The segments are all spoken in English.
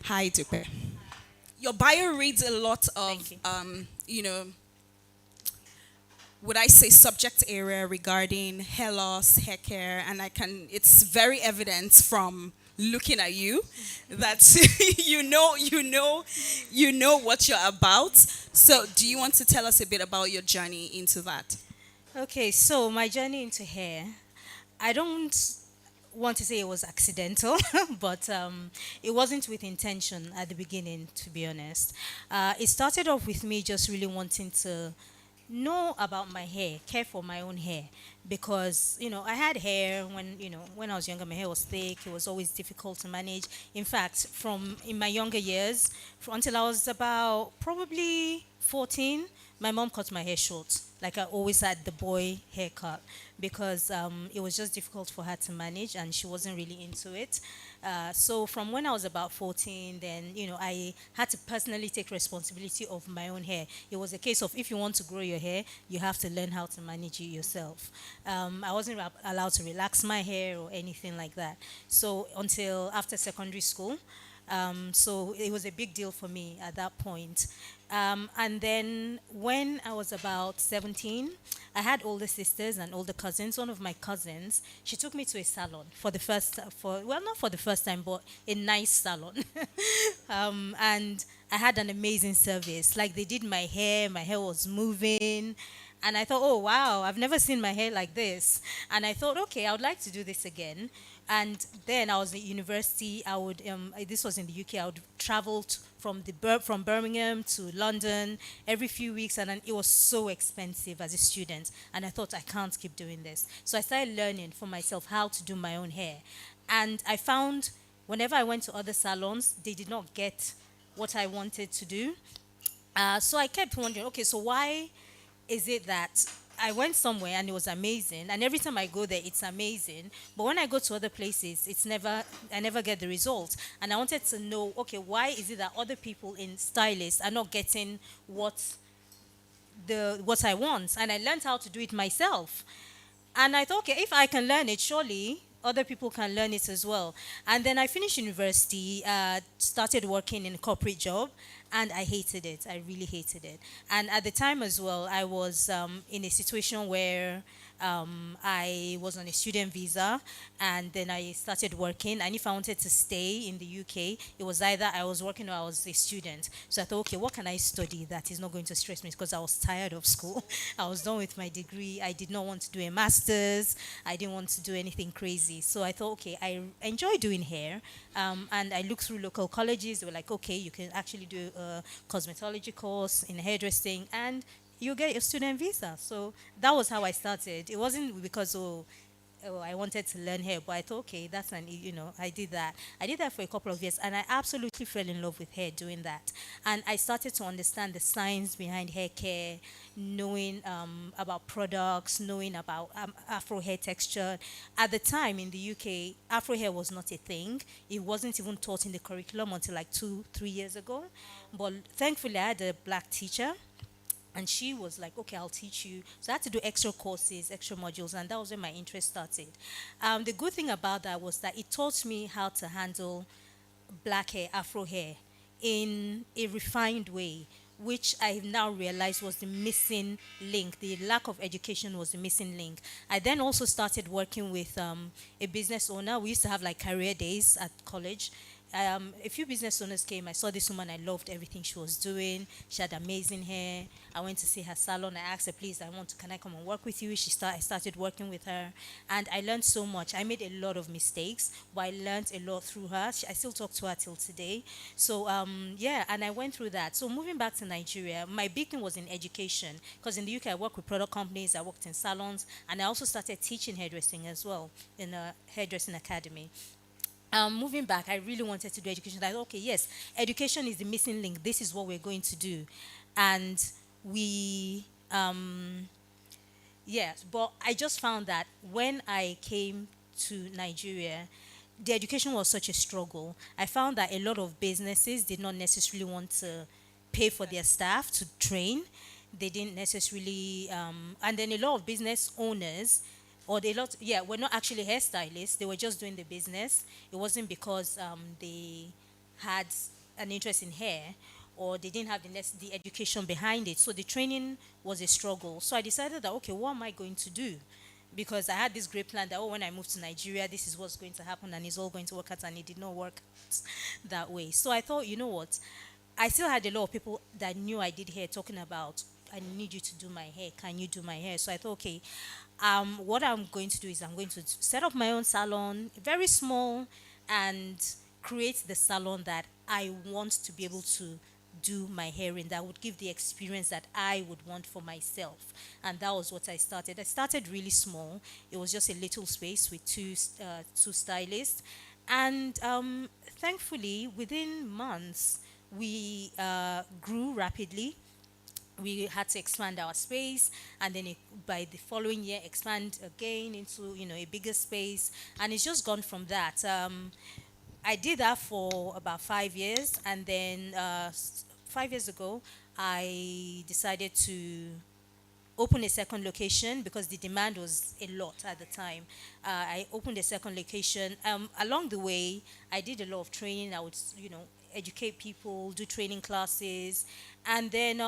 Hi, Dupe. Your bio reads a lot Thank of, you. would I say, subject area regarding hair loss, hair care, and it's very evident from looking at you that you know what you're about. So, Thank do you you. want to tell us a bit about your journey into that? Okay, so my journey into hair, I don't want to say it was accidental, but it wasn't with intention at the beginning, to be honest. It started off with me just really wanting to know about my hair, care for my own hair, because I had hair when I was younger. My hair was thick. It was always difficult to manage. In fact, from in my younger years, until I was about probably 14, my mom cut my hair short. Like I always had the boy haircut because it was just difficult for her to manage and she wasn't really into it. So from when I was about 14, then I had to personally take responsibility of my own hair. It was a case of if you want to grow your hair, you have to learn how to manage it yourself. I wasn't allowed to relax my hair or anything like that. So until after secondary school, so it was a big deal for me at that point. And then when I was about 17, I had older sisters and older cousins. One of my cousins, she took me to a salon for the first, for well, not for the first time, but a nice salon. And I had an amazing service. Like they did my hair was moving. And I thought, oh wow, I've never seen my hair like this. And I thought, okay, I would like to do this again. And then I was at university. This was in the UK. I would travel from Birmingham to London every few weeks, and then it was so expensive as a student. And I thought I can't keep doing this. So I started learning for myself how to do my own hair. And I found whenever I went to other salons, they did not get what I wanted to do. So I kept wondering, okay, so why is it that I went somewhere and it was amazing, and every time I go there, it's amazing, but when I go to other places, I never get the result. And I wanted to know, okay, why is it that other people in stylists are not getting what I want? And I learned how to do it myself. And I thought, okay, if I can learn it, surely other people can learn it as well. And then I finished university, started working in a corporate job, and I hated it. I really hated it. And at the time as well, I was in a situation where I was on a student visa, and then I started working. And if I wanted to stay in the UK, it was either I was working or I was a student. So I thought, okay, what can I study that is not going to stress me? Because I was tired of school. I was done with my degree. I did not want to do a master's. I didn't want to do anything crazy. So I thought, okay, I enjoy doing hair. And I looked through local colleges. They were like, okay, you can actually do a cosmetology course in hairdressing, and you get your student visa. So that was how I started. It wasn't because I wanted to learn hair, but I thought, okay, I did that. I did that for a couple of years, and I absolutely fell in love with hair doing that. And I started to understand the science behind hair care, knowing about products, knowing about Afro hair texture. At the time in the UK, Afro hair was not a thing. It wasn't even taught in the curriculum until like 2, 3 years ago. But thankfully, I had a black teacher, and she was like, okay, I'll teach you. So I had to do extra courses, extra modules, and that was when my interest started. The good thing about that was that it taught me how to handle black hair, Afro hair, in a refined way, which I now realized was the missing link. The lack of education was the missing link. I then also started working with a business owner. We used to have like career days at college. A few business owners came. I saw this woman. I loved everything she was doing. She had amazing hair. I went to see her salon. I asked her, please, can I come and work with you? I started working with her, and I learned so much. I made a lot of mistakes, but I learned a lot through her. I still talk to her till today. So yeah, and I went through that. So moving back to Nigeria, my big thing was in education, because in the UK I worked with product companies, I worked in salons, and I also started teaching hairdressing as well in a hairdressing academy. Moving back, I really wanted to do education. I thought, okay, yes, education is the missing link. This is what we're going to do. And we, yes, but I just found that when I came to Nigeria, the education was such a struggle. I found that a lot of businesses did not necessarily want to pay for their staff to train. They didn't necessarily, and then a lot of business owners, were not actually hairstylists. They were just doing the business. It wasn't because they had an interest in hair, or they didn't have the education behind it. So the training was a struggle. So I decided that, okay, what am I going to do? Because I had this great plan that, oh, when I move to Nigeria, this is what's going to happen and it's all going to work out, and it did not work out that way. So I thought, you know what? I still had a lot of people that knew I did hair talking about, I need you to do my hair. Can you do my hair? So I thought, okay, what I'm going to do is I'm going to set up my own salon, very small, and create the salon that I want to be able to do my hair in, that would give the experience that I would want for myself. And that was what I started. I started really small. It was just a little space with two stylists. And thankfully, within months, we grew rapidly. We had to expand our space, and then by the following year expand again into, a bigger space, and it's just gone from that. I did that for about 5 years, and then 5 years ago I decided to open a second location because the demand was a lot at the time. I opened a second location. Along the way, I did a lot of training. I would, educate people, do training classes, and then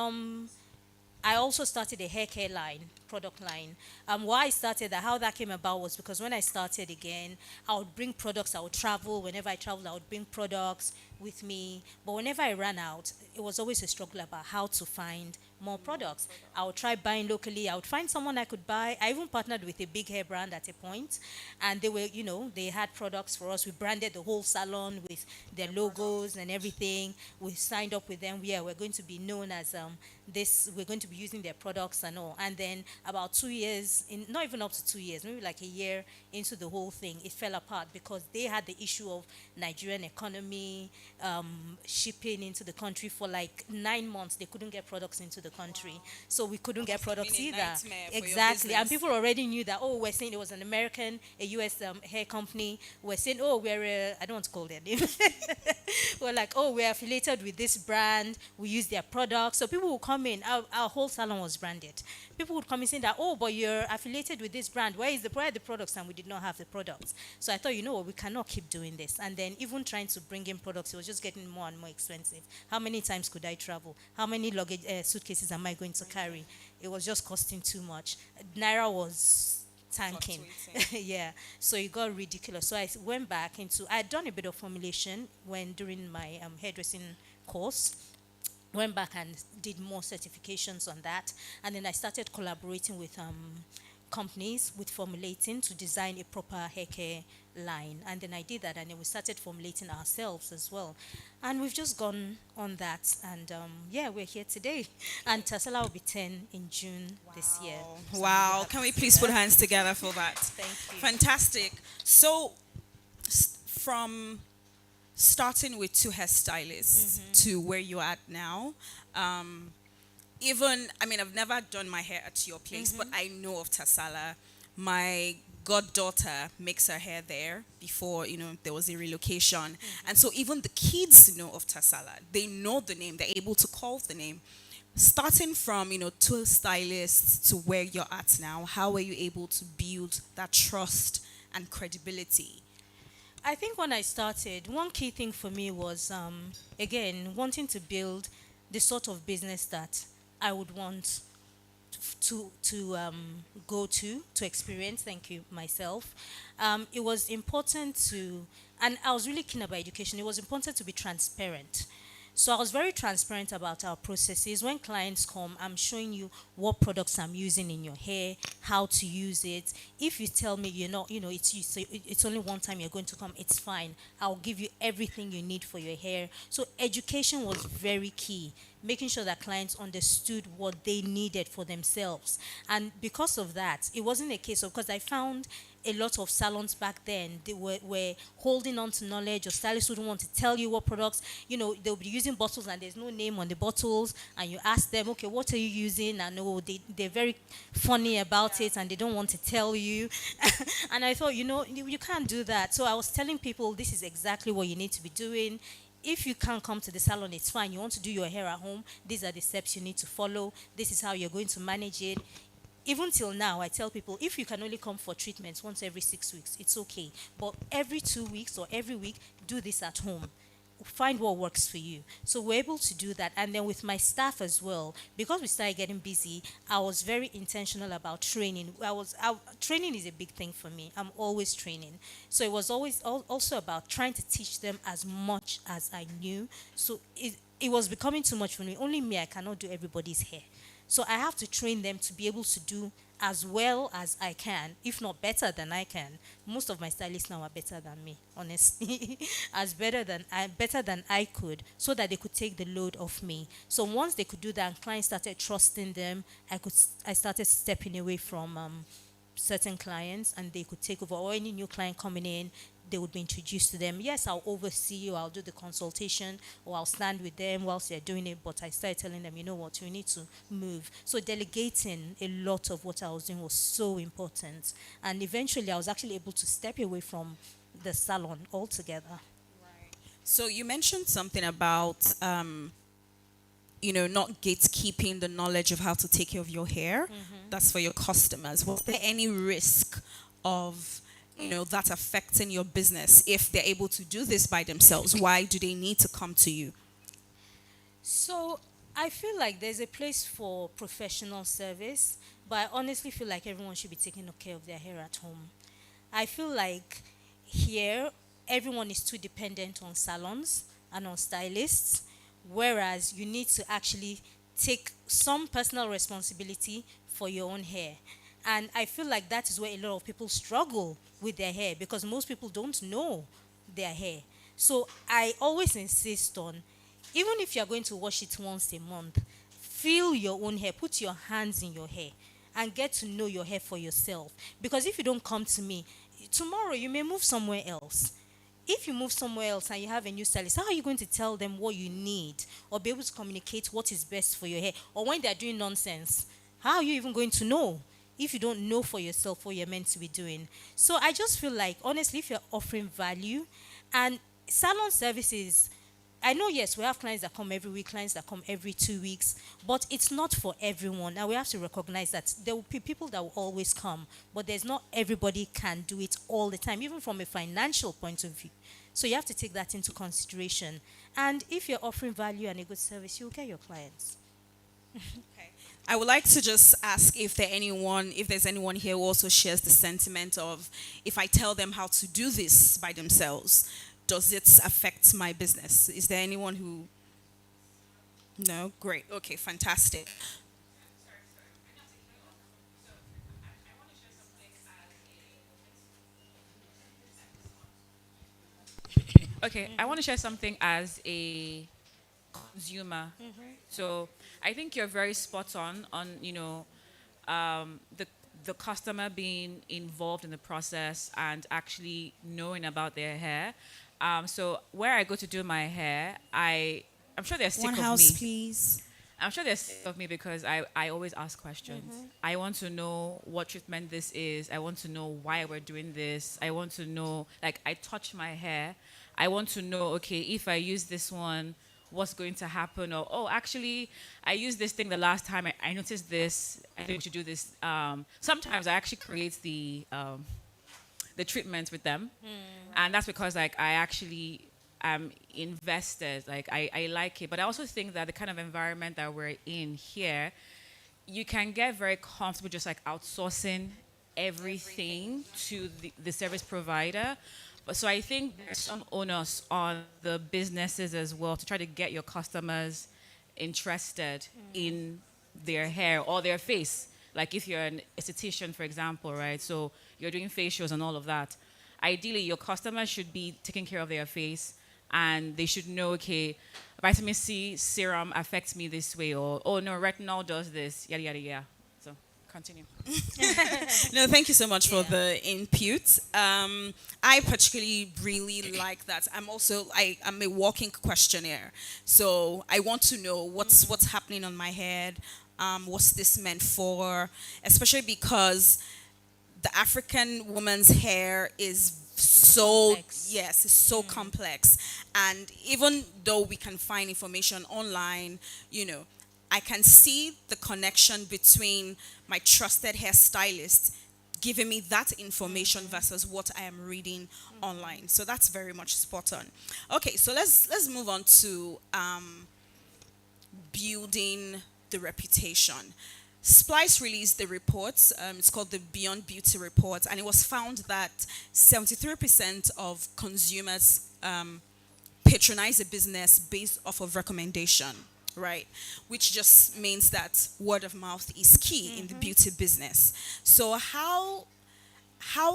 I also started a hair care line, product line. Why I started that, how that came about was because when I started again, I would bring products. I would travel. Whenever I traveled, I would bring products with me. But whenever I ran out, it was always a struggle about how to find more products. I would try buying locally. I would find someone I could buy. I even partnered with a big hair brand at a point, and they were, they had products for us. We branded the whole salon with their logos and everything. We signed up with them. Yeah, we're going to be known as this. We're going to be using their products and all. And then about 2 years, not even up to 2 years, maybe like a year into the whole thing, it fell apart because they had the issue of Nigerian economy, shipping into the country for like 9 months. They couldn't get products into the country, so we couldn't get Must have products been a either. nightmare for your Exactly, and business. people already knew that. Oh, we're saying it was an American, a U.S. Hair company. We're saying, oh, I don't want to call their name. We're like, oh, we're affiliated with this brand. We use their products. So people will come in. Our whole salon was branded. People would come in saying that, oh, but you're affiliated with this brand. Where are the products? And we did not have the products. So I thought, you know what, we cannot keep doing this. And then even trying to bring in products, it was just getting more and more expensive. How many times could I travel? How many luggage suitcases am I going to carry? It was just costing too much. Naira was tanking. Fluctuating. Yeah, so it got ridiculous. So I went back into, I had done a bit of formulation when during my hairdressing course. Went back and did more certifications on that, and then I started collaborating with companies with formulating to design a proper hair care line. And then I did that, and then we started formulating ourselves as well, and we've just gone on that. And yeah, we're here today, and Tasala will be 10 in June this year. So I'm really Wow. happy Can we to see please put that. hands together for that? Thank you. Fantastic. So, from starting with two hairstylists to where you're at now, even, I mean, I've never done my hair at your place, but I know of Tasala. My goddaughter makes her hair there before, there was a relocation. And so even the kids know of Tasala. They know the name. They're able to call the name. Starting from, two stylists to where you're at now, how were you able to build that trust and credibility? I think when I started, one key thing for me was, again, wanting to build the sort of business that I would want to go to experience. Thank you, myself. It was important to, and I was really keen about education. It was important to be transparent. So I was very transparent about our processes. When clients come, I'm showing you what products I'm using in your hair, how to use it. If you tell me you're not, it's only one time you're going to come, it's fine. I'll give you everything you need for your hair. So education was very key, making sure that clients understood what they needed for themselves. And because of that, it wasn't a case of, because I found a lot of salons back then, they were holding on to knowledge, or stylists wouldn't want to tell you what products, they'll be using bottles and there's no name on the bottles, and you ask them, okay, what are you using? And they're very funny about it, and they don't want to tell you. And I thought, you can't do that. So I was telling people, this is exactly what you need to be doing. If you can't come to the salon, it's fine. You want to do your hair at home, these are the steps you need to follow. This is how you're going to manage it. Even till now, I tell people, if you can only come for treatments once every 6 weeks, it's okay. But every 2 weeks or every week, do this at home. find what works for you. So we're able to do that. And then with my staff as well, because we started getting busy, I was very intentional about training. Training is a big thing for me. I'm always training. So it was always also about trying to teach them as much as I knew. So it was becoming too much for me. Only me, I cannot do everybody's hair. So I have to train them to be able to do as well as I can, if not better than I can. Most of my stylists now are better than me, honestly, as better than I could, so that they could take the load off me. So once they could do that, and clients started trusting them, I started stepping away from certain clients, and they could take over, or any new client coming in, they would be introduced to them. Yes, I'll oversee you, I'll do the consultation, or I'll stand with them whilst they're doing it, but I started telling them, you know what, you need to move. So delegating a lot of what I was doing was so important. And eventually I was actually able to step away from the salon altogether. So you mentioned something about, not gatekeeping the knowledge of how to take care of your hair. That's for your customers. Was there any risk of, that affecting your business if they're able to do this by themselves? Why do they need to come to you? So I feel like there's a place for professional service, but I honestly feel like everyone should be taking care of their hair at home. I feel like here everyone is too dependent on salons and on stylists, whereas you need to actually take some personal responsibility for your own hair. And I feel like that is where a lot of people struggle with their hair, because most people don't know their hair. So I always insist on, even if you're going to wash it once a month, feel your own hair, put your hands in your hair, and get to know your hair for yourself. Because if you don't come to me, tomorrow you may move somewhere else. If you move somewhere else and you have a new stylist, how are you going to tell them what you need, or be able to communicate what is best for your hair? Or when they're doing nonsense, how are you even going to know if you don't know for yourself what you're meant to be doing? So I just feel like, honestly, if you're offering value, and salon services, I know, yes, we have clients that come every week, clients that come every 2 weeks, but it's not for everyone. Now we have to recognize that there will be people that will always come, but there's not everybody can do it all the time, even from a financial point of view. So you have to take that into consideration. And if you're offering value and a good service, you'll get your clients. Okay. I would like to just ask if there's anyone here who also shares the sentiment of, if I tell them how to do this by themselves, does it affect my business? Is there anyone who? No? Great. Okay, fantastic. Okay, I want to share something as a consumer. So I think you're very spot on the customer being involved in the process and actually knowing about their hair. So where I go to do my hair, I'm sure they're sick One of house, me. please. I'm sure they're sick of me because I always ask questions. I want to know what treatment this is. I want to know why we're doing this. I want to know, like, I touch my hair. I want to know, okay, if I use this one, what's going to happen? Or, oh, actually, I used this thing the last time. I noticed this. I think we should do this. Sometimes I actually create the treatment with them. And that's because, like, I actually am invested. Like, I like it. But I also think that the kind of environment that we're in here, you can get very comfortable just like outsourcing everything to the service provider. But so I think there's some onus on the businesses as well to try to get your customers interested in their hair or their face. Like if you're an esthetician, for example, right? So you're doing facials and all of that. Ideally, your customers should be taking care of their face, and they should know, okay, vitamin C serum affects me this way, or, oh no, retinol does this, yada, yada, yada. So continue. No, thank you so much for Yeah. the input. I particularly really like that. I'm a walking questionnaire, so I want to know what's happening on my head. What's this meant for? Especially because the African woman's hair is so, Complex. yes, it's so complex, and even though we can find information online, I can see the connection between my trusted hairstylist giving me that information versus what I am reading online. So that's very much spot on. Okay, so let's move on to building the reputation. Splice released the report. It's called the Beyond Beauty Report, and it was found that 73% of consumers patronize a business based off of recommendation, right? Which just means that word of mouth is key in the beauty business. So how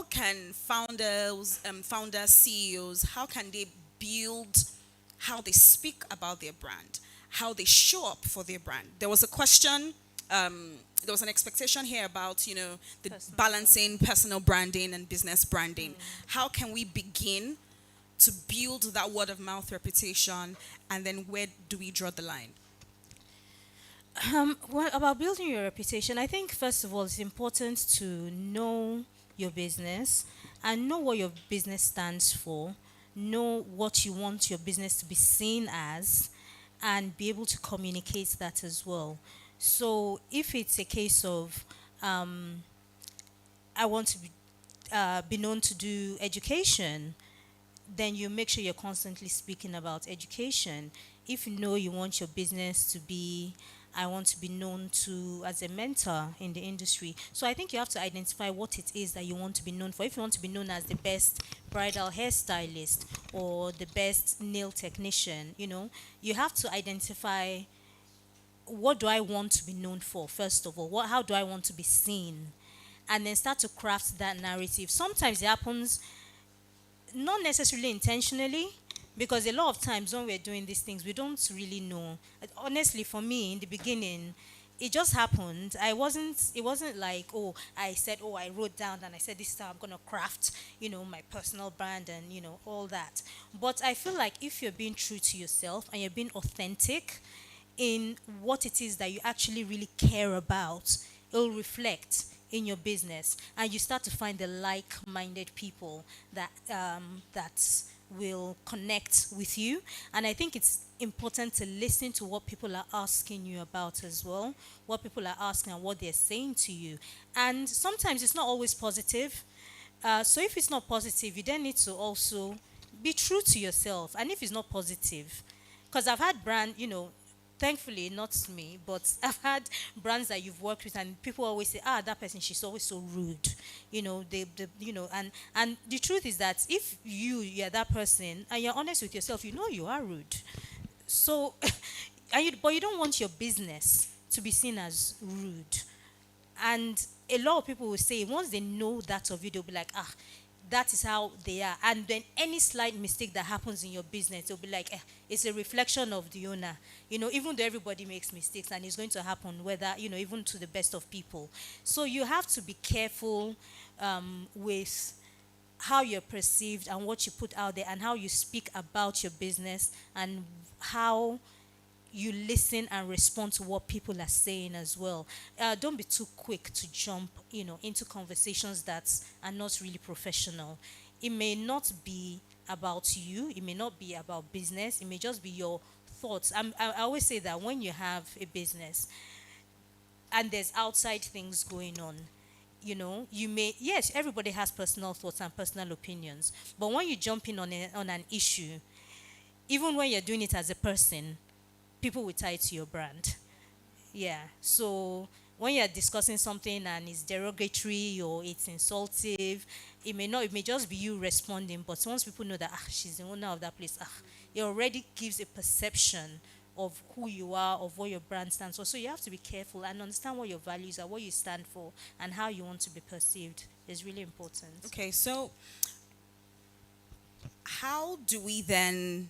can founders, CEOs, how can they build how they speak about their brand, how they show up for their brand? There was a question, there was an expectation here about, the Personal balancing personal branding and business branding. How can we begin to build that word of mouth reputation, and then where do we draw the line? Well, about building your reputation, I think first of all, it's important to know your business and know what your business stands for, know what you want your business to be seen as, and be able to communicate that as well. So, if it's a case of I want to be known to do education, then you make sure you're constantly speaking about education. If you know you want your business to be, I want to be known to as a mentor in the industry. So I think you have to identify what it is that you want to be known for. If you want to be known as the best bridal hairstylist or the best nail technician, you have to identify, what do I want to be known for, first of all? How do I want to be seen? And then start to craft that narrative. Sometimes it happens not necessarily intentionally, because a lot of times when we're doing these things, we don't really know. Honestly, for me, in the beginning, it just happened. It wasn't like, I wrote down and I said, this is how I'm going to craft, my personal brand and, all that. But I feel like if you're being true to yourself and you're being authentic in what it is that you actually really care about, it'll reflect in your business, and you start to find the like-minded people that will connect with you. And I think it's important to listen to what people are asking you about as well, what people are asking and what they're saying to you. And sometimes it's not always positive. So if it's not positive, you then need to also be true to yourself. And if it's not positive, because I've had thankfully not me, but I've had brands that you've worked with, and people always say, that person, she's always so rude. And the truth is that if you're that person and you're honest with yourself, you are rude. So, but you don't want your business to be seen as rude. And a lot of people will say, once they know that of you, they'll be like, that is how they are. And then any slight mistake that happens in your business, they'll be like, it's a reflection of the owner. Even though everybody makes mistakes, and it's going to happen, whether, even to the best of people. So you have to be careful with how you're perceived and what you put out there and how you speak about your business and how you listen and respond to what people are saying as well. Don't be too quick to jump, into conversations that are not really professional. It may not be about you. It may not be about business. It may just be your thoughts. I always say that when you have a business and there's outside things going on, yes, everybody has personal thoughts and personal opinions. But when you jump in on an issue, even when you're doing it as a person, people will tie it to your brand. Yeah. So when you're discussing something and it's derogatory or it's insultive, it may just be you responding. But once people know that she's the owner of that place, it already gives a perception of who you are, of what your brand stands for. So you have to be careful and understand what your values are, what you stand for, and how you want to be perceived is really important. Okay, so how do we then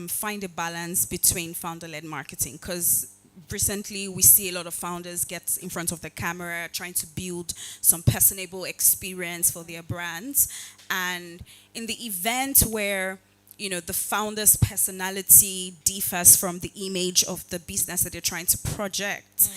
find a balance between founder-led marketing? Because recently we see a lot of founders get in front of the camera trying to build some personable experience for their brands, and in the event where the founder's personality differs from the image of the business that they're trying to project,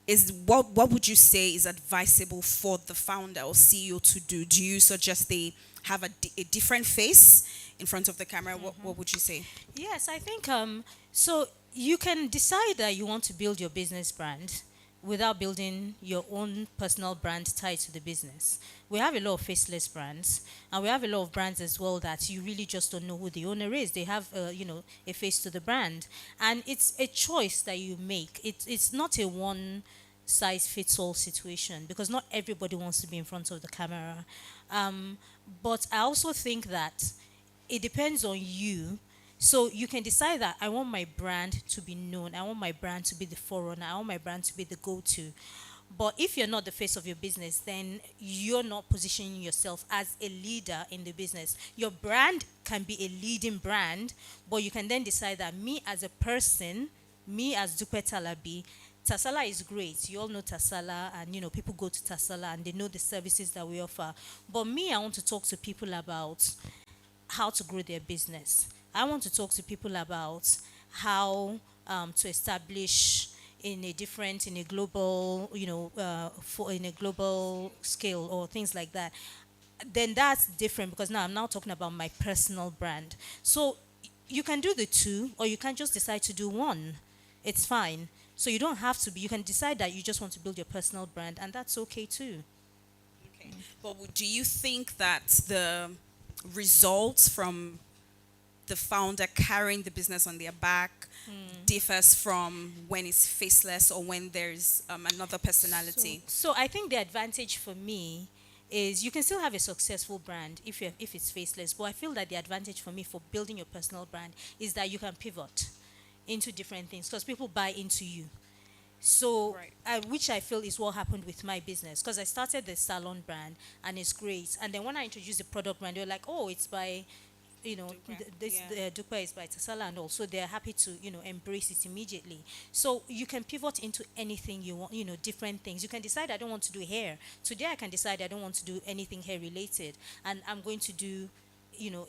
is what would you say is advisable for the founder or CEO to do? Do you suggest they have a different face in front of the camera? What would you say? Yes, I think so you can decide that you want to build your business brand, without building your own personal brand tied to the business. We have a lot of faceless brands, and we have a lot of brands as well that you really just don't know who the owner is. They have, a face to the brand, and it's a choice that you make. It's not a one size fits all situation, because not everybody wants to be in front of the camera. But I also think that it depends on you. So you can decide that I want my brand to be known. I want my brand to be the forerunner. I want my brand to be the go-to. But if you're not the face of your business, then you're not positioning yourself as a leader in the business. Your brand can be a leading brand, but you can then decide that me as a person, me as Dupe Talabi, Tasala is great. You all know Tasala, and people go to Tasala and they know the services that we offer. But me, I want to talk to people about how to grow their business. I want to talk to people about how to establish in a global, in a global scale or things like that. Then that's different, because now I'm now talking about my personal brand. So you can do the two, or you can just decide to do one. It's fine. So you don't have to be. You can decide that you just want to build your personal brand, and that's okay too. Okay. But do you think that the results from the founder carrying the business on their back differs from when it's faceless or when there's another personality? So I think the advantage for me is you can still have a successful brand if it's faceless. But I feel that the advantage for me for building your personal brand is that you can pivot into different things, because people buy into you. So, Right. which I feel is what happened with my business, because I started the salon brand and it's great. And then when I introduced the product brand, they were like, "Oh, it's by, Dupe, this yeah. Dupe is by Tasala," and also they're happy to embrace it immediately. So you can pivot into anything you want, different things. You can decide I don't want to do hair today. I can decide I don't want to do anything hair related, and I'm going to do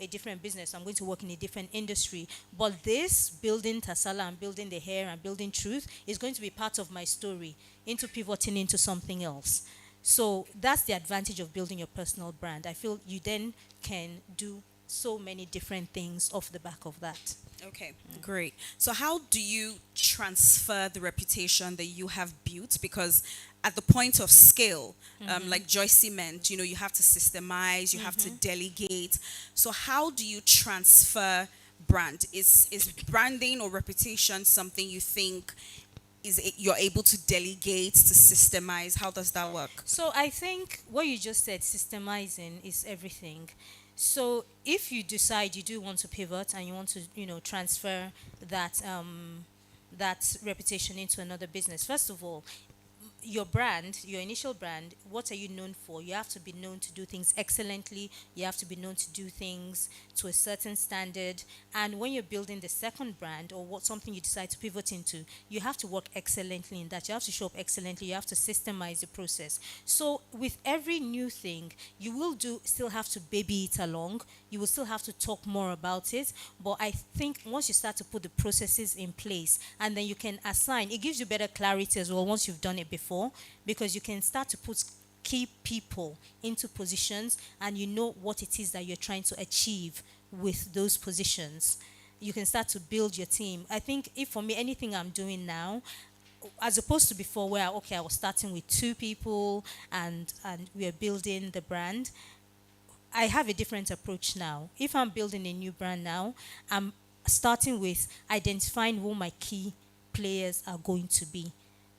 a different business. I'm going to work in a different industry. But this building Tasala and building the hair and building truth is going to be part of my story into pivoting into something else. So that's the advantage of building your personal brand. I feel you then can do so many different things off the back of that. Okay, great. So how do you transfer the reputation that you have built? Because at the point of scale, like Joyce meant, you have to systemize, you have to delegate. So how do you transfer brand? Is branding or reputation something you think you're able to delegate, to systemize? How does that work? So I think what you just said, systemizing, is everything. So if you decide you do want to pivot and you want to, transfer that reputation into another business, first of all, your brand, your initial brand, what are you known for? You have to be known to do things excellently. You have to be known to do things to a certain standard. And when you're building the second brand, or something you decide to pivot into, you have to work excellently in that. You have to show up excellently. You have to systemize the process. So with every new thing, you will still have to baby it along. You will still have to talk more about it. But I think once you start to put the processes in place, and then you can assign, it gives you better clarity as well once you've done it before, because you can start to put key people into positions, and you know what it is that you're trying to achieve with those positions. You can start to build your team. I think if for me, anything I'm doing now, as opposed to before, where I was starting with 2 people and we are building the brand, I have a different approach now. If I'm building a new brand now, I'm starting with identifying who my key players are going to be,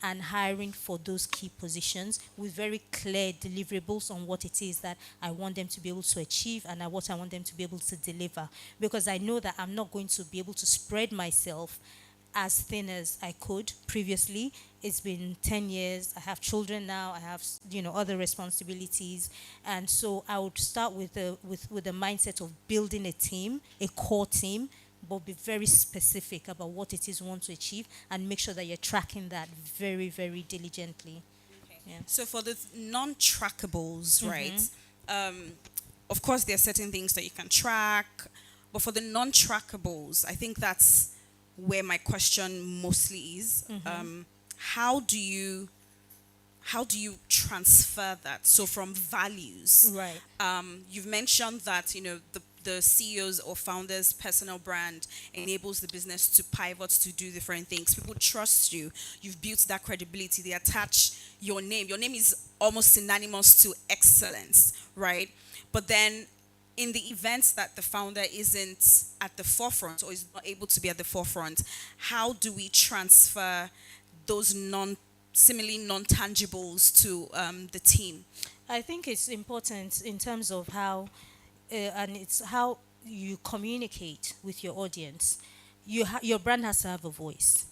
and hiring for those key positions with very clear deliverables on what it is that I want them to be able to achieve, and what I want them to be able to deliver. Because I know that I'm not going to be able to spread myself as thin as I could previously. It's been 10 years. I have children now. I have, other responsibilities. And so I would start with the mindset of building a team, a core team, but be very specific about what it is you want to achieve, and make sure that you're tracking that very, very diligently. Okay. Yeah. So for the non-trackables, right? Of course, there are certain things that you can track, but for the non-trackables, I think that's where my question mostly is. How do you transfer that? So from values, Right. you've mentioned that the CEO's or founder's personal brand enables the business to pivot to do different things. People trust you. You've built that credibility. They attach your name. Your name is almost synonymous to excellence, right? But then in the event that the founder isn't at the forefront or is not able to be at the forefront, how do we transfer those seemingly non-tangibles to the team? I think it's important in terms of how, and it's how you communicate with your audience. Your brand has to have a voice.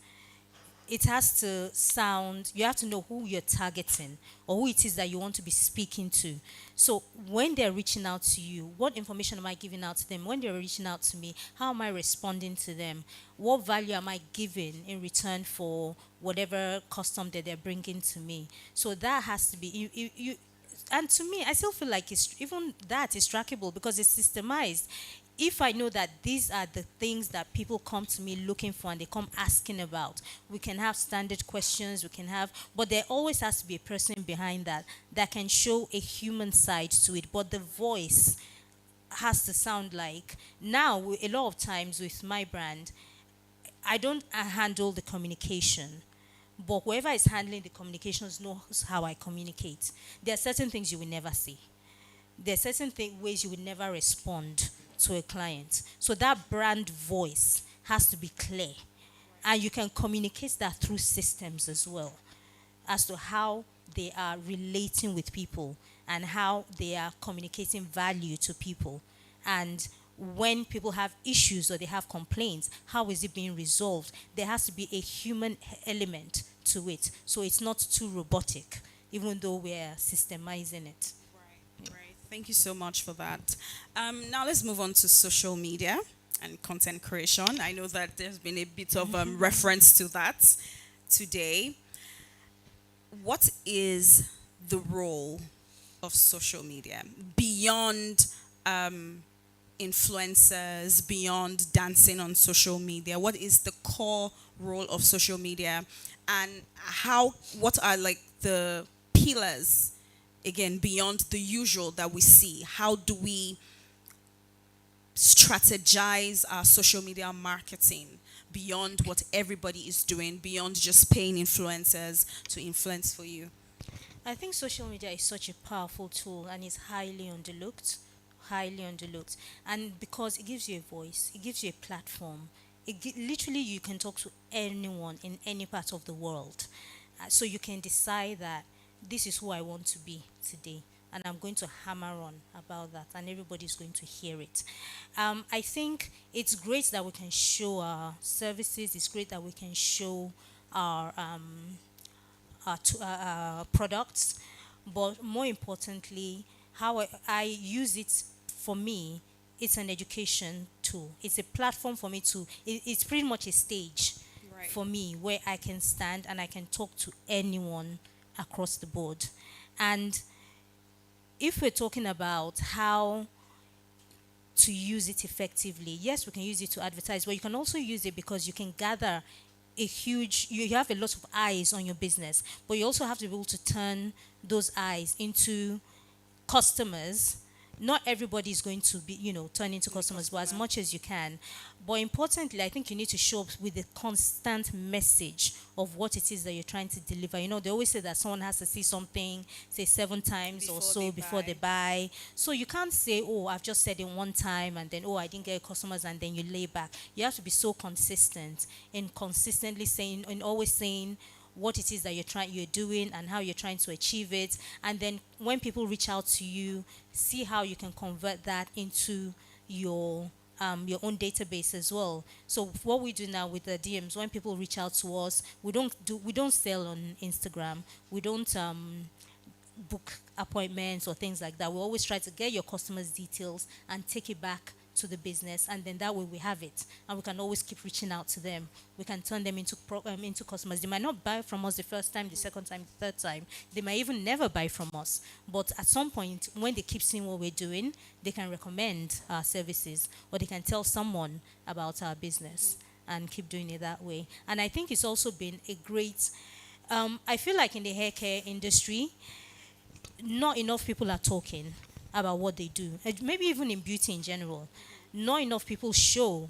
It has to sound, you have to know who you're targeting or who it is that you want to be speaking to. So when they're reaching out to you, what information am I giving out to them? When they're reaching out to me, how am I responding to them? What value am I giving in return for whatever custom that they're bringing to me? So that has to be, and to me, I still feel like it's even that is trackable because it's systemized. If I know that these are the things that people come to me looking for and they come asking about, we can have standard questions, but there always has to be a person behind that can show a human side to it. But the voice has to sound like, now, a lot of times with my brand, I don't handle the communication. But whoever is handling the communications knows how I communicate. There are certain things you will never see. There are certain ways you will never respond to a client. So that brand voice has to be clear. And you can communicate that through systems as well, as to how they are relating with people and how they are communicating value to people. And when people have issues or they have complaints, how is it being resolved? There has to be a human element to it. So it's not too robotic, even though we're systemizing it. Right. Thank you so much for that. Now let's move on to social media and content creation. I know that there's been a bit of reference to that today. What is the role of social media beyond influencers, beyond dancing on social media? What is the core role of social media, and what are like the pillars, again, beyond the usual that we see? How do we strategize our social media marketing beyond what everybody is doing, beyond just paying influencers to influence for you? I think social media is such a powerful tool and is highly underlooked. And because it gives you a voice, it gives you a platform. Literally, you can talk to anyone in any part of the world. So you can decide that this is who I want to be today. And I'm going to hammer on about that, and everybody's going to hear it. I think it's great that we can show our services. It's great that we can show our products, but more importantly, how I use it, for me, it's an education tool. It's a platform for me it's pretty much a stage for me where I can stand and I can talk to anyone across the board. And if we're talking about how to use it effectively, yes, we can use it to advertise, but you can also use it because you can gather you have a lot of eyes on your business, but you also have to be able to turn those eyes into customers. Not everybody is going to be, turn into customers, but as much as you can. But importantly, I think you need to show up with a constant message of what it is that you're trying to deliver. They always say that someone has to see something, say 7 times or so before they buy. So you can't say, oh, I've just said it one time and then, oh, I didn't get customers, and then you lay back. You have to be so consistent in consistently saying, and always saying what it is that you're doing and how you're trying to achieve it. And then when people reach out to you, see how you can convert that into your own database as well. So what we do now with the DMs, when people reach out to us, we don't sell on Instagram. We don't book appointments or things like that. We always try to get your customers' details and take it back to the business, and then that way we have it, and we can always keep reaching out to them. We can turn them into customers. They might not buy from us the first time, the second time, the third time. They might even never buy from us. But at some point, when they keep seeing what we're doing, they can recommend our services, or they can tell someone about our business and keep doing it that way. And I think it's also been a great. I feel like in the hair care industry, not enough people are talking. about what they do. Maybe even in beauty in general. Not enough people show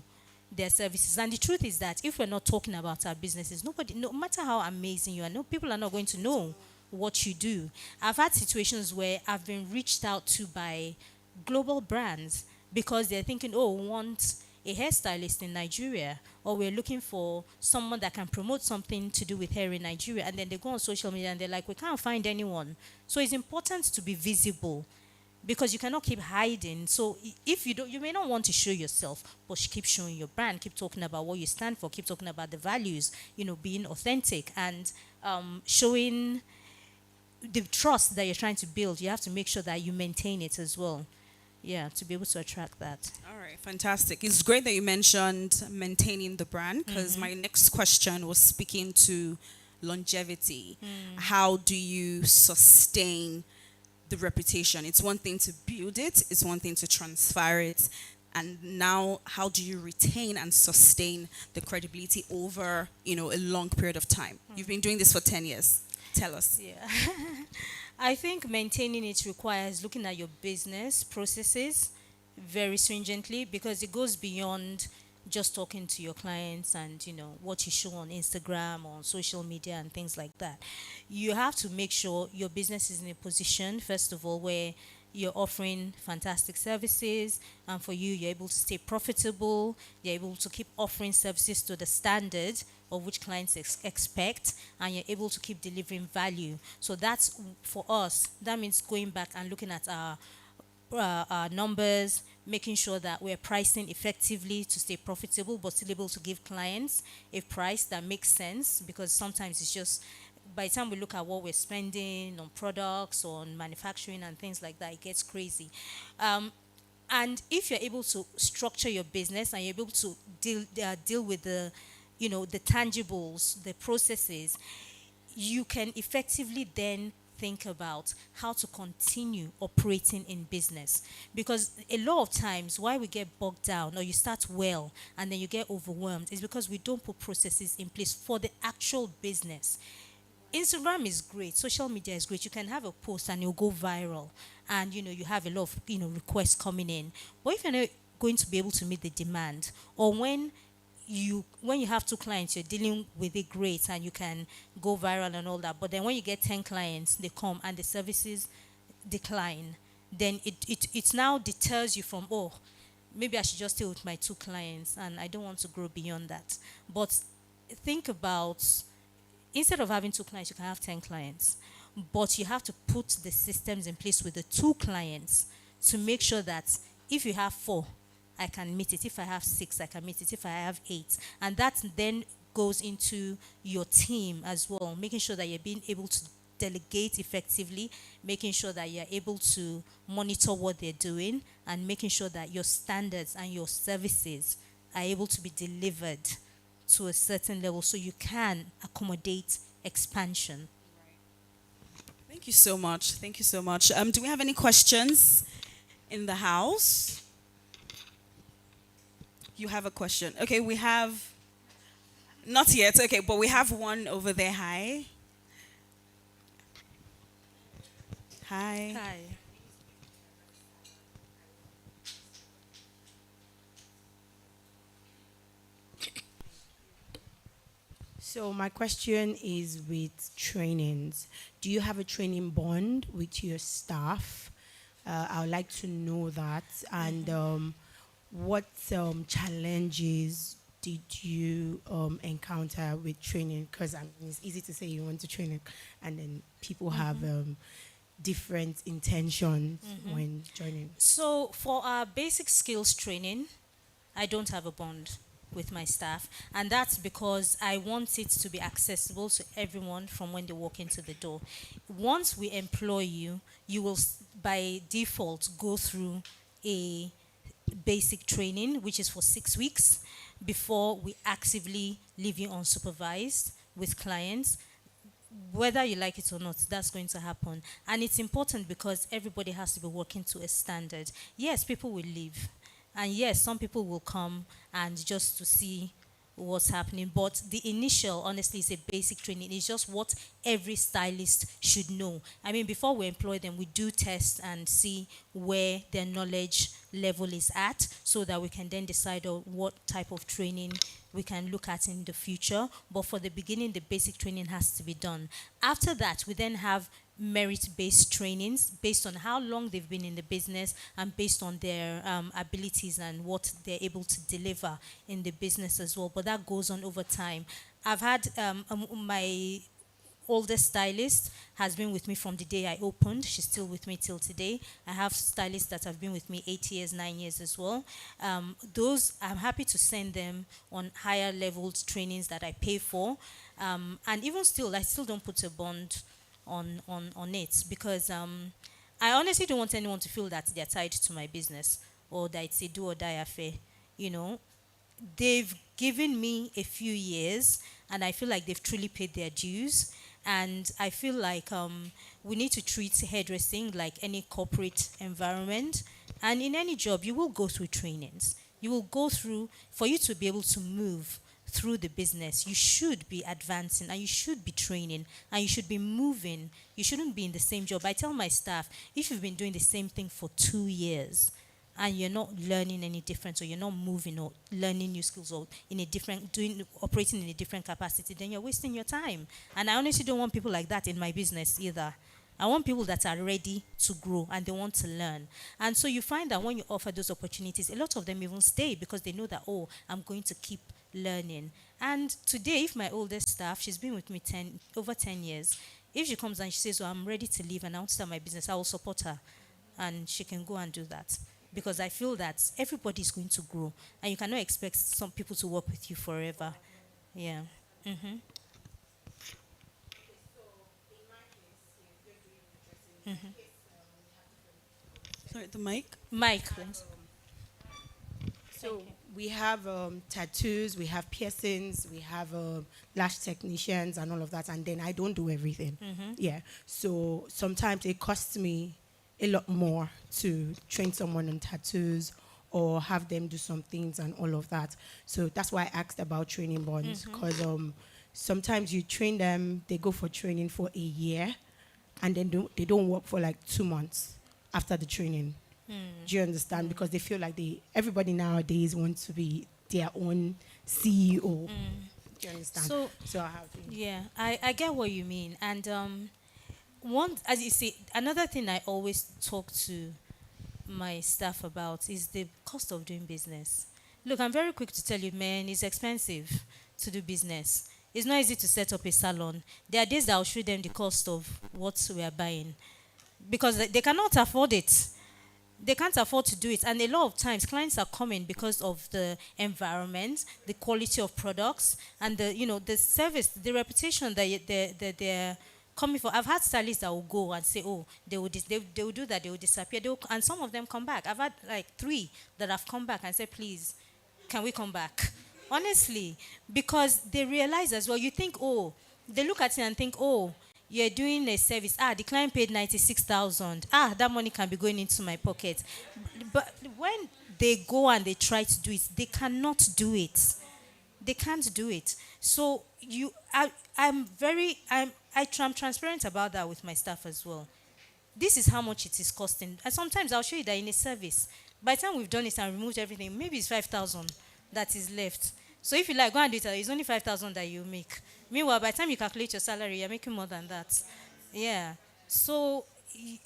their services. And the truth is that if we're not talking about our businesses, nobody, no matter how amazing you are, no people are not going to know what you do. I've had situations where I've been reached out to by global brands because they're thinking, oh, we want a hairstylist in Nigeria, or we're looking for someone that can promote something to do with hair in Nigeria. And then they go on social media and they're like, we can't find anyone. So it's important to be visible because you cannot keep hiding. So if you don't, you may not want to show yourself, but keep showing your brand, keep talking about what you stand for, keep talking about the values, being authentic and showing the trust that you're trying to build. You have to make sure that you maintain it as well. Yeah, to be able to attract that. All right, fantastic. It's great that you mentioned maintaining the brand because my next question was speaking to longevity. How do you sustain the reputation? It's one thing to build it, it's one thing to transfer it. And now, how do you retain and sustain the credibility over, a long period of time? You've been doing this for 10 years. Tell us. Yeah. I think maintaining it requires looking at your business processes very stringently because it goes beyond just talking to your clients and what you show on Instagram or on social media and things like that. You have to make sure your business is in a position, first of all, where you're offering fantastic services, and for you, you're able to stay profitable, you're able to keep offering services to the standard of which clients expect, and you're able to keep delivering value. So that's, for us, that means going back and looking at our numbers, making sure that we're pricing effectively to stay profitable, but still able to give clients a price that makes sense, because sometimes it's just, by the time we look at what we're spending on products, on manufacturing and things like that, it gets crazy. And if you're able to structure your business and you're able to deal with the tangibles, the processes, you can effectively then think about how to continue operating in business. Because a lot of times why we get bogged down, or you start well and then you get overwhelmed, is because we don't put processes in place for the actual business. Instagram is great, social media is great. You can have a post and it'll go viral, and you have a lot of requests coming in. But if you're not going to be able to meet the demand, or when you have 2 clients, you're dealing with it great and you can go viral and all that, but then when you get 10 clients, they come and the services decline, then it now deters you from, oh, maybe I should just stay with my 2 clients and I don't want to grow beyond that. But think about, instead of having 2 clients, you can have 10 clients. But you have to put the systems in place with the 2 clients to make sure that if you have 4, I can meet it. If I have 6, I can meet it. If I have 8. And that then goes into your team as well, making sure that you're being able to delegate effectively, making sure that you're able to monitor what they're doing, and making sure that your standards and your services are able to be delivered to a certain level so you can accommodate expansion. Thank you so much. Thank you so much. Do we have any questions in the house? You have a question. Okay, we have, not yet, okay, but we have one over there. Hi. Hi. Hi. So my question is with trainings. Do you have a training bond with your staff? I would like to know that. And what challenges did you encounter with training? Because it's easy to say you want to train, and then people have different intentions when joining. So for our basic skills training, I don't have a bond with my staff, and that's because I want it to be accessible to everyone from when they walk into the door. Once we employ you, you will by default go through a basic training, which is for 6 weeks, before we actively leave you unsupervised with clients. Whether you like it or not, that's going to happen. And it's important because everybody has to be working to a standard. Yes, people will leave. And yes, some people will come and just to see what's happening. But the initial, honestly, is a basic training. It's just what every stylist should know. I mean, before we employ them, we do test and see where their knowledge level is at, so that we can then decide on what type of training we can look at in the future. But for the beginning, the basic training has to be done. After that, we then have merit-based trainings based on how long they've been in the business and based on their abilities and what they're able to deliver in the business as well. But that goes on over time. I've had my oldest stylist has been with me from the day I opened. She's still with me till today. I have stylists that have been with me 8 years, 9 years as well. Those, I'm happy to send them on higher level trainings that I pay for. And even still, I still don't put a bond on it, because I honestly don't want anyone to feel that they're tied to my business or that it's a do or die affair. You know, they've given me a few years, and I feel like they've truly paid their dues. And I feel like we need to treat hairdressing like any corporate environment. And in any job, you will go through trainings. You will go through, for you to be able to move through the business, you should be advancing and you should be training and you should be moving. You shouldn't be in the same job. I tell my staff, if you've been doing the same thing for 2 years, and you're not learning any different, or you're not moving or learning new skills, or in a different operating in a different capacity, then you're wasting your time. And I honestly don't want people like that in my business either. I want people that are ready to grow and they want to learn. And so you find that when you offer those opportunities, a lot of them even stay because they know that, oh, I'm going to keep learning. And today, if my oldest staff, she's been with me over 10 years, if she comes and she says, oh, I'm ready to leave and I want to start my business, I will support her. And she can go and do that. Because I feel that everybody is going to grow, and you cannot expect some people to work with you forever. Yeah. Mm-hmm. Sorry, the mic. Mike, please. So we have tattoos, we have piercings, we have lash technicians and all of that, and then I don't do everything. Yeah. So sometimes it costs me a lot more to train someone on tattoos or have them do some things and all of that. So that's why I asked about training bonds, because sometimes you train them, they go for training for a year, and then they don't work for like 2 months after the training. Do you understand? Because they feel like everybody nowadays wants to be their own CEO. Do you understand? So I have to. Yeah, I get what you mean. And one, as you see, another thing I always talk to my staff about is the cost of doing business. Look, I'm very quick to tell you, man, it's expensive to do business. It's not easy to set up a salon. There are days that I'll show them the cost of what we are buying because they cannot afford it. They can't afford to do it. And a lot of times clients are coming because of the environment, the quality of products, and the service, the reputation that they're coming for. I've had stylists that will go and say, oh, they will do that, they will disappear. And some of them come back. I've had like 3 that have come back and said, please, can we come back? Honestly, because they realize as well, you think, oh, they look at it and think, oh, you're doing a service. The client paid 96,000. That money can be going into my pocket. But when they go and they try to do it, they cannot do it. They can't do it. So I'm transparent about that with my staff as well. This is how much it is costing. And sometimes I'll show you that in a service. By the time we've done it and removed everything, maybe it's 5,000 that is left. So if you like, go and do it, it's only 5,000 that you make. Meanwhile, by the time you calculate your salary, you're making more than that. Yeah. So,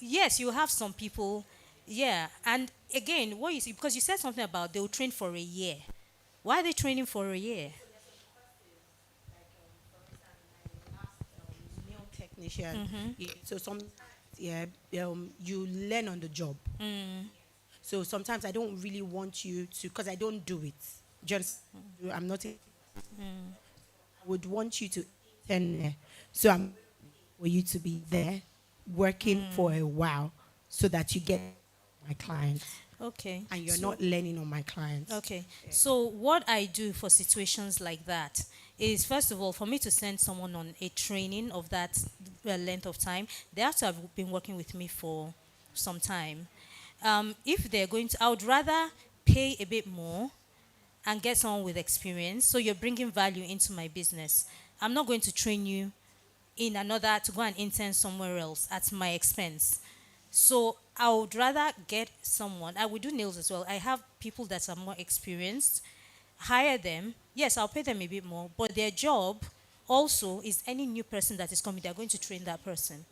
yes, you have some people, yeah. And again, what you see, because you said something about they will train for a year. Why are they training for a year? Nail technician. So you learn on the job. So sometimes I don't really want you to, because I don't do it. I'm not. I would want you to intern there. So I'm for you to be there, working for a while, so that you get my clients. Okay. And you're not learning on my clients. Okay. Yeah. So what I do for situations like that is, first of all, for me to send someone on a training of that length of time, they have to have been working with me for some time. If they're going to, I would rather pay a bit more and get someone with experience. So you're bringing value into my business. I'm not going to train you in another to go and intern somewhere else at my expense. So I would rather get someone. I would do nails as well. I have people that are more experienced. Hire them. Yes, I'll pay them a bit more, but their job also is any new person that is coming, they're going to train that person.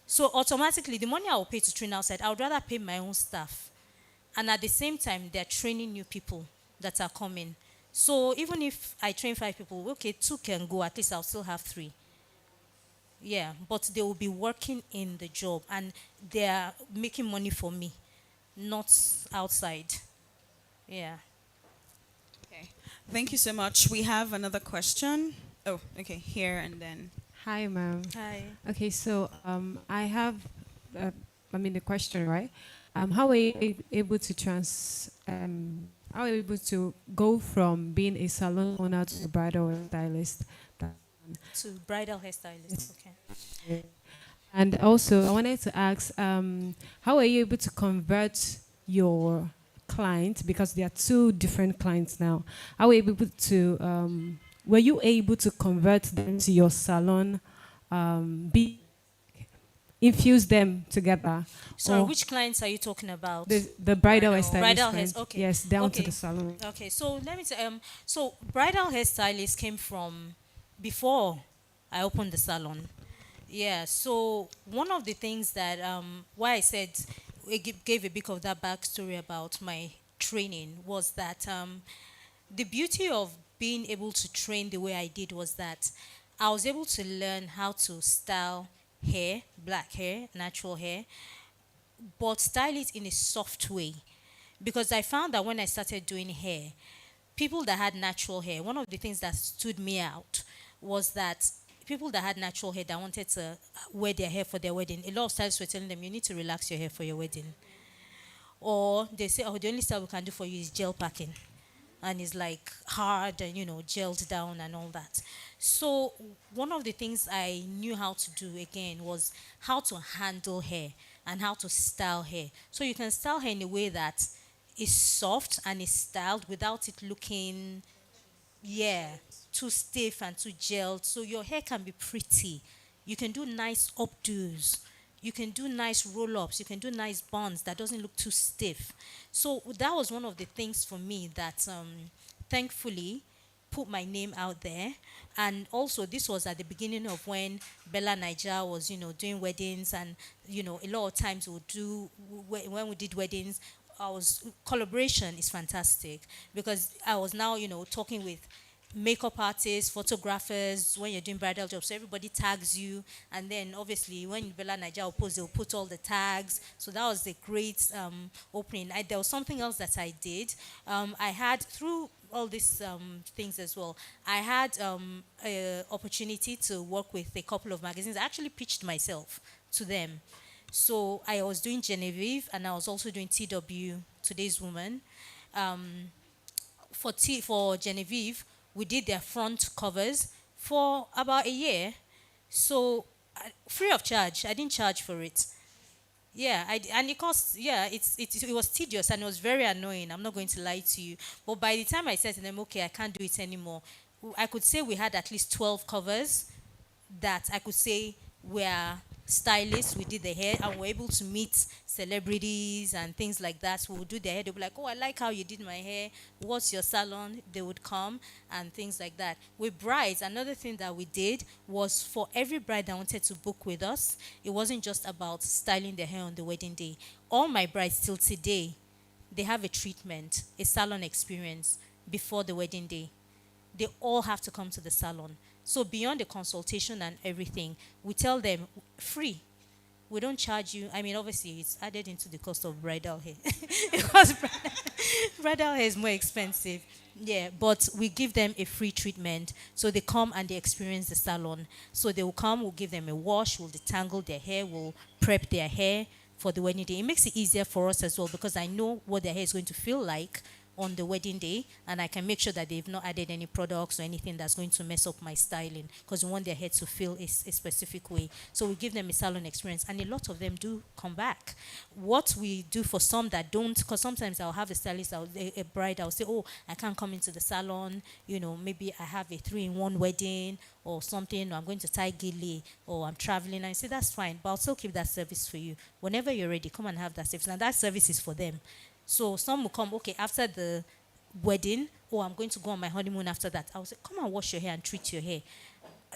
So automatically, the money I will pay to train outside, I would rather pay my own staff. And at the same time, they're training new people that are coming. So even if I train 5 people, okay, 2 can go, at least I'll still have 3. Yeah, but they will be working in the job and they're making money for me, not outside. Yeah. Okay. Thank you so much. We have another question. Oh, okay. Here and then. Hi, ma'am. Hi. Okay, so I have, the question, right? How are you able to how are you able to go from being a salon owner to a bridal stylist? To bridal hairstylist. Okay. And also, I wanted to ask, how are you able to convert your clients, because there are 2 different clients now? How were you able to, were you able to convert them to your salon, infuse them together? So Or which clients are you talking about? the bridal hairstylist Bridal client, hairs, okay. yes, down to Okay. the salon. Okay, so let me tell so bridal hairstylist came from before I opened the salon. Yeah, so one of the things that why I said gave a bit of that backstory about my training was that the beauty of being able to train the way I did was that I was able to learn how to style hair, black hair, natural hair, but style it in a soft way. Because I found that when I started doing hair, people that had natural hair, one of the things that stood me out was that people that had natural hair that wanted to wear their hair for their wedding, a lot of stylists were telling them, you need to relax your hair for your wedding. Or they say, oh, the only style we can do for you is gel packing. And it's like hard and, gelled down and all that. So one of the things I knew how to do again was how to handle hair and how to style hair. So you can style hair in a way that is soft and is styled without it looking, yeah, too stiff and too gelled. So your hair can be pretty. You can do nice updos. You can do nice roll-ups. You can do nice buns that doesn't look too stiff. So that was one of the things for me that thankfully put my name out there. And also this was at the beginning of when Bella Niger was, doing weddings, and, a lot of times we'll do, when we did weddings, collaboration is fantastic because I was now, talking with makeup artists, photographers, when you're doing bridal jobs, so everybody tags you, and then obviously when Bella Niger will post, they'll put all the tags. So that was a great opening. There was something else that I did. I had, through all these things as well, I had an opportunity to work with a couple of magazines. I actually pitched myself to them. So I was doing Genevieve and I was also doing TW, Today's Woman. For Genevieve, we did their front covers for about a year. So free of charge. I didn't charge for it. Yeah, and it cost, yeah, it was tedious and it was very annoying. I'm not going to lie to you. But by the time I said to them, okay, I can't do it anymore, I could say we had at least 12 covers that I could say were stylists. We did the hair and we're able to meet celebrities and things like that. So we would do their hair. They'll be like, oh, I like how you did my hair. What's your salon? They would come and things like that. With brides, another thing that we did was for every bride that wanted to book with us, it wasn't just about styling their hair on the wedding day. All my brides till today, they have a treatment, a salon experience before the wedding day. They all have to come to the salon. So beyond the consultation and everything, we tell them free. We don't charge you. I mean, obviously, it's added into the cost of bridal hair because bridal hair is more expensive. Yeah, but we give them a free treatment. So they come and they experience the salon. So they will come, we'll give them a wash, we'll detangle their hair, we'll prep their hair for the wedding day. It makes it easier for us as well because I know what their hair is going to feel like on the wedding day, and I can make sure that they've not added any products or anything that's going to mess up my styling, because we want their hair to feel a specific way. So we give them a salon experience, and a lot of them do come back. What we do for some that don't, because sometimes I'll have a stylist, a bride, I'll say, oh, I can't come into the salon, maybe I have a 3-in-1 wedding or something, or I'm going to tie gili, or I'm traveling. And I say, that's fine, but I'll still keep that service for you. Whenever you're ready, come and have that service. And that service is for them. So some will come, okay, after the wedding, or I'm going to go on my honeymoon after that. I'll say, come and wash your hair and treat your hair.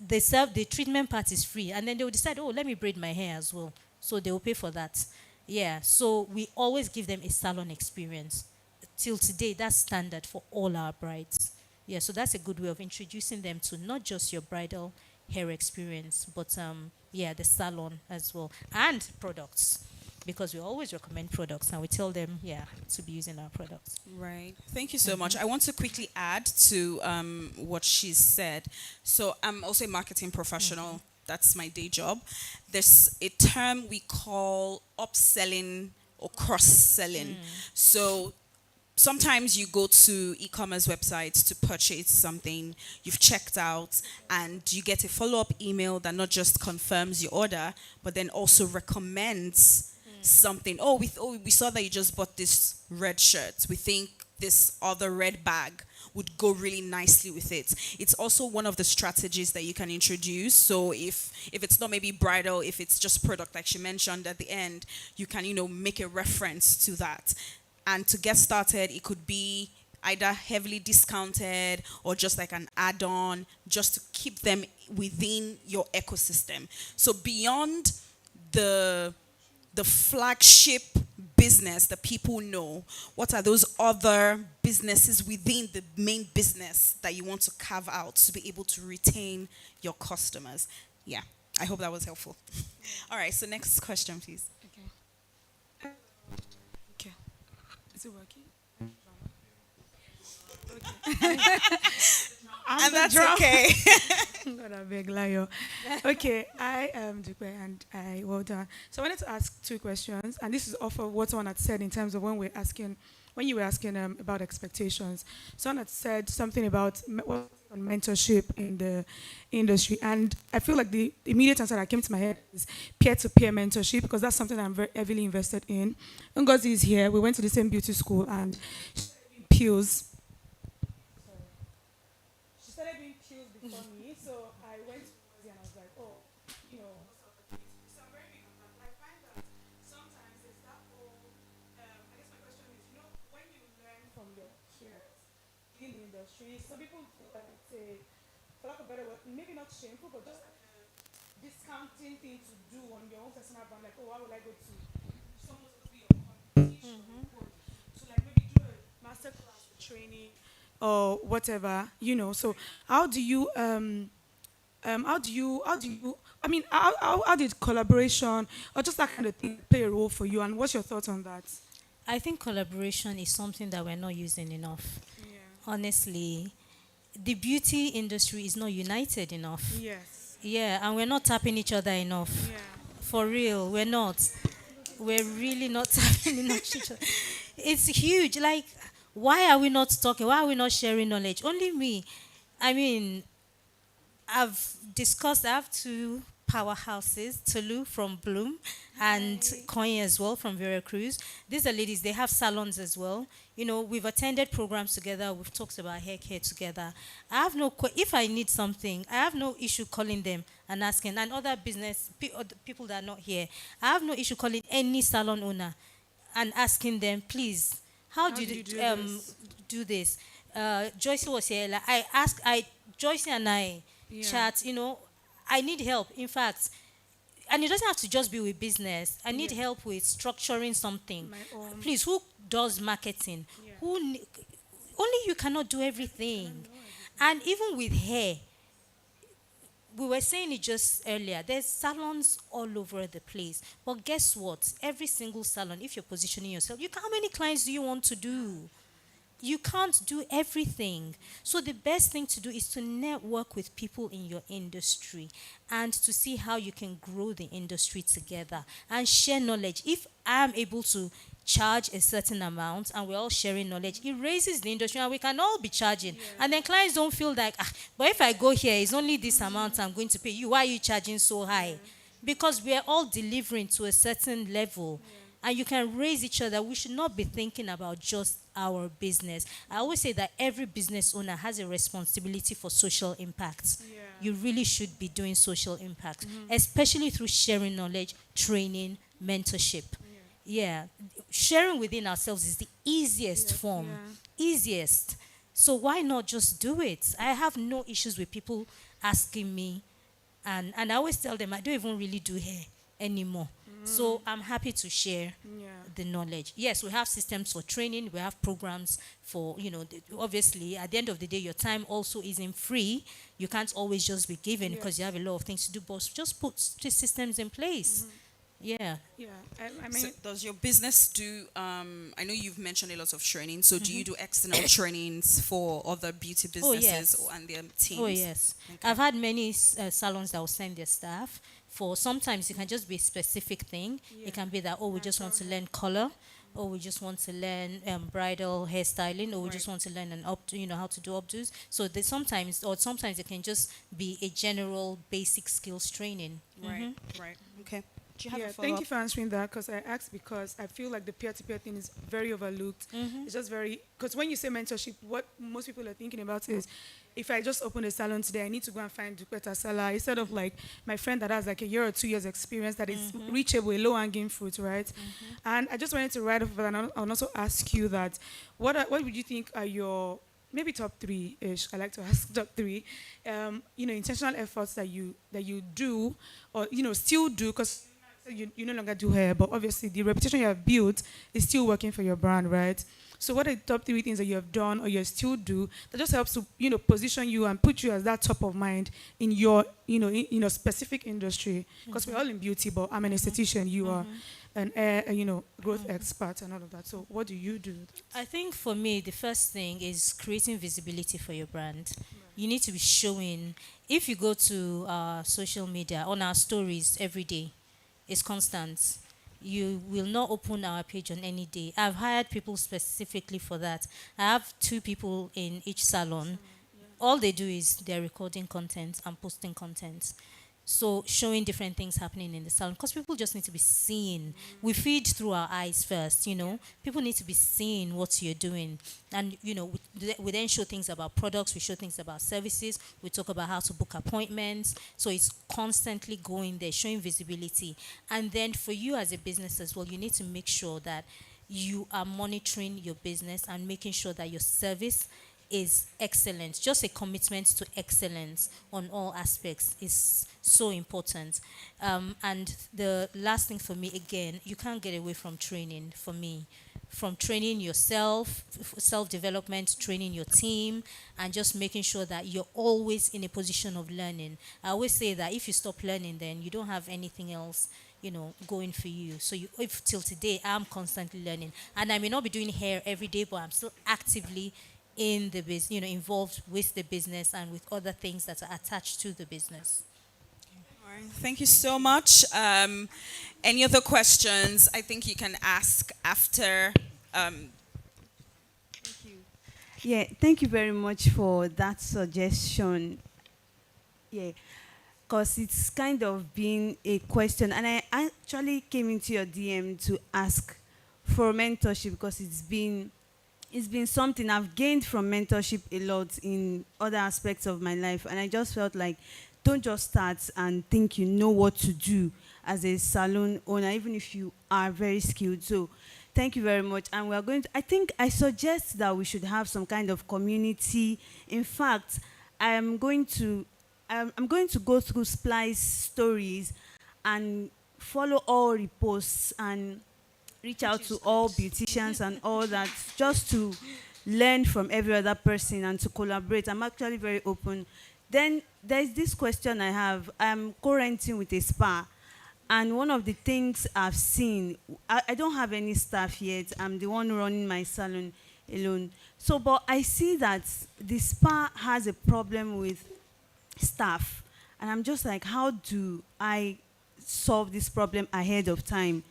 The treatment part is free. And then they will decide, oh, let me braid my hair as well. So they will pay for that. Yeah, so we always give them a salon experience. Till today, that's standard for all our brides. Yeah, so that's a good way of introducing them to not just your bridal hair experience, but yeah, the salon as well, and products, because we always recommend products and we tell them, yeah, to be using our products. Right. Thank you so much. I want to quickly add to what she said. So I'm also a marketing professional. That's my day job. There's a term we call upselling or cross-selling. So sometimes you go to e-commerce websites to purchase something you've checked out, and you get a follow-up email that not just confirms your order, but then also recommends something. Oh, we saw that you just bought this red shirt. We think this other red bag would go really nicely with it. It's also one of the strategies that you can introduce. So if it's not maybe bridal, if it's just product like she mentioned at the end, you can make a reference to that. And to get started, it could be either heavily discounted or just like an add-on, just to keep them within your ecosystem. So beyond the flagship business that people know, what are those other businesses within the main business that you want to carve out to be able to retain your customers? Yeah, I hope that was helpful. All right, so next question, please. Okay. Is it working? And that's okay. God, I beg liar. Okay, I am Dupe, and well done. So I wanted to ask 2 questions, and this is off of what someone had said in terms of when you were asking about expectations. Someone had said something about mentorship in the industry, and I feel like the immediate answer that came to my head is peer-to-peer mentorship, because that's something I'm very heavily invested in. Ngozi is here. We went to the same beauty school, and she started doing peels. She started doing peels before me, so I went to Ngozi and I was like, oh, so I'm very big on that. I find that sometimes there's that whole, I guess my question is, when you learn from your peers in the industry, some people feel that it's for lack of a better word, maybe not shameful, but just like a discounting thing to do on your own personal brand. Like, oh, why would I go to someone's to be your competition? To like maybe do a master class training or whatever, So how did collaboration or just that kind of thing play a role for you? And what's your thoughts on that? I think collaboration is something that we're not using enough. Yeah. Honestly, the beauty industry is not united enough. Yes. Yeah, and we're not tapping each other enough. Yeah. For real, we're not. We're really not tapping enough each other. It's huge. Like, why are we not talking? Why are we not sharing knowledge? Only me. I mean, I have 2 powerhouses, Tolu from Bloom and Coin as well from Vera Cruz. These are ladies, they have salons as well. We've attended programs together, we've talked about hair care together. If I need something, I have no issue calling them and asking, and other people that are not here, I have no issue calling any salon owner and asking them, please, how do you do this? Joyce was here, like, Joyce and I chat, I need help. In fact, and it doesn't have to just be with business. I need help with structuring something. Please, who does marketing? Only you cannot do everything. And even with hair, we were saying it just earlier, there's salons all over the place. But guess what? Every single salon, if you're positioning yourself, how many clients do you want to do? You can't do everything. So the best thing to do is to network with people in your industry and to see how you can grow the industry together and share knowledge. If I'm able to charge a certain amount and we're all sharing knowledge, it raises the industry and we can all be charging. And then clients don't feel like, but if I go here, it's only this amount I'm going to pay you. Why are you charging so high? Because we are all delivering to a certain level. And you can raise each other. We should not be thinking about just our business. I always say that every business owner has a responsibility for social impact. You really should be doing social impact, especially through sharing knowledge, training, mentorship. Yeah. Sharing within ourselves is the easiest form. Easiest. So why not just do it? I have no issues with people asking me, and I always tell them I don't even really do hair anymore. So I'm happy to share the knowledge. Yes, we have systems for training. We have programs for, obviously, at the end of the day, your time also isn't free. You can't always just be given because you have a lot of things to do. But just put systems in place. Yeah. Yeah, I So mean, does your business do, I know you've mentioned a lot of training, so do you do external trainings for other beauty businesses yes. and their teams? Oh, yes. Okay. I've had many salons that will send their staff for, sometimes it can just be a specific thing. It can be that, oh, we just want to learn color, or we just want to learn bridal hairstyling, or we just want to learn how to do updos. So they sometimes it can just be a general basic skills training. Right, right. Okay. Do you have a thank follow-up? you for answering that, because I asked because I feel like the peer-to-peer thing is very overlooked. It's just very, because when you say mentorship, what most people are thinking about is, if I just open a salon today, I need to go and find Dupe Tasala, instead of like my friend that has like a year or 2 years experience that is reachable, a low-hanging fruit, right? And I just wanted to write off of that, and I'll also ask you that, what would you think are your maybe top three-ish, I like to ask top three, intentional efforts that you do, or still do, because you no longer do hair, but obviously the reputation you have built is still working for your brand, right? So what are the top three things that you have done or you still do that just helps to position you and put you as that top of mind in your in a specific industry? Because we're all in beauty, but I'm an esthetician, you are an growth expert and all of that. So what do you do? I think for me, the first thing is creating visibility for your brand. You need to be showing. If you go to social media, on our stories every day, it's constant. You will not open our page on any day. I've hired people specifically for that. I have 2 people in each salon. All they do is they're recording content and posting content. So showing different things happening in the salon, because people just need to be seen. We feed through our eyes first, People need to be seeing what you're doing. And, we then show things about products, we show things about services, we talk about how to book appointments. So it's constantly going there, showing visibility. And then for you as a business as well, you need to make sure that you are monitoring your business and making sure that your service is excellent. Just a commitment to excellence on all aspects is so important. And the last thing for me, again, you can't get away from training for me. From training yourself, self-development, training your team, and just making sure that you're always in a position of learning. I always say that if you stop learning, then you don't have anything else going for you. So if till today, I'm constantly learning. And I may not be doing hair every day, but I'm still actively in the business, involved with the business and with other things that are attached to the business. All right. Thank you so much. Any other questions? I think you can ask after. Yeah, thank you very much for that suggestion. Yeah, because it's kind of been a question, and I actually came into your DM to ask for mentorship because it's been something I've gained from mentorship a lot in other aspects of my life, and I just felt like, don't just start and think you know what to do as a salon owner, even if you are very skilled. So thank you very much. And we're going to, I suggest that we should have some kind of community. In fact, I'm going to go through Splice stories and follow all reposts and reach out to all beauticians and all that, just to learn from every other person and to collaborate. I'm actually very open. Then there's this question I have. I'm co-renting with a spa, and one of the things I've seen, I don't have any staff yet. I'm the one running my salon alone. So, but I see that the spa has a problem with staff, and I'm just like, how do I solve this problem ahead of time?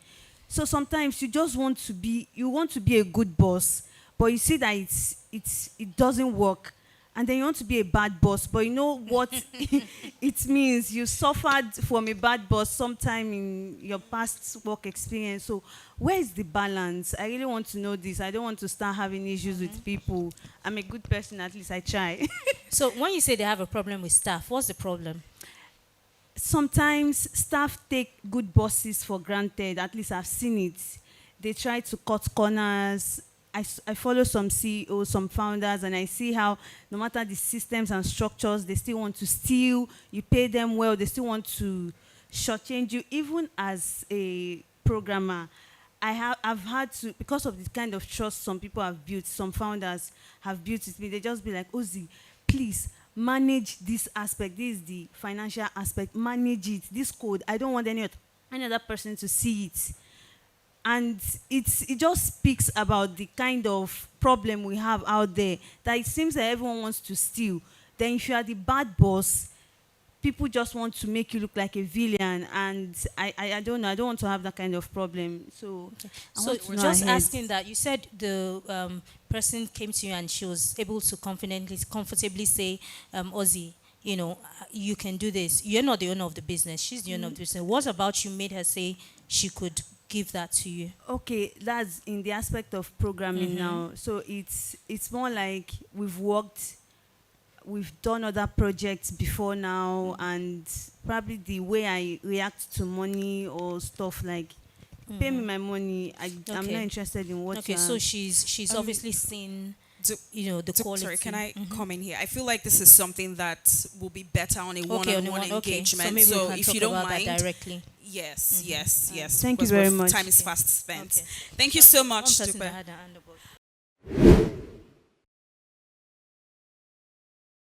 So sometimes you want to be a good boss, but you see that it doesn't work. And then you want to be a bad boss, but you know what it means. You suffered from a bad boss sometime in your past work experience. So where is the balance? I really want to know this. I don't want to start having issues with people. I'm a good person, at least I try. So when you say they have a problem with staff, what's the problem? Sometimes staff take good bosses for granted. At least I've seen it. They try to cut corners. I follow some CEOs, some founders, and I see how no matter the systems and structures, they still want to steal. You pay them well, they still want to shortchange you. Even as a programmer, I've had to, because of the kind of trust some people have built, some founders have built with me, they just be like, Ozzy, please manage this aspect. This is the financial aspect. Manage it. This code, I don't want any other person to see it. And it just speaks about the kind of problem we have out there, that it seems that everyone wants to steal. Then if you are the bad boss, people just want to make you look like a villain, and I don't know, I don't want to have that kind of problem. So, So just asking that, you said the person came to you and she was able to comfortably say, Ozzy, you know, you can do this. You're not the owner of the business. She's the owner of the business. What about you made her say she could give that to you? Okay, that's in the aspect of programming now. So it's more like we've done other projects before now, and probably the way I react to money or stuff like, pay me my money. I'm not interested in what. Okay, so she's obviously seen, you know, the quality. Sorry, can I come in here? I feel like this is something that will be better on a one-on-one engagement. So maybe we can if talk you don't about mind, that directly. yes, yes. Thank you because very much. Time is fast spent. Okay. Thank you so One much, person Dupe. that had their hand up.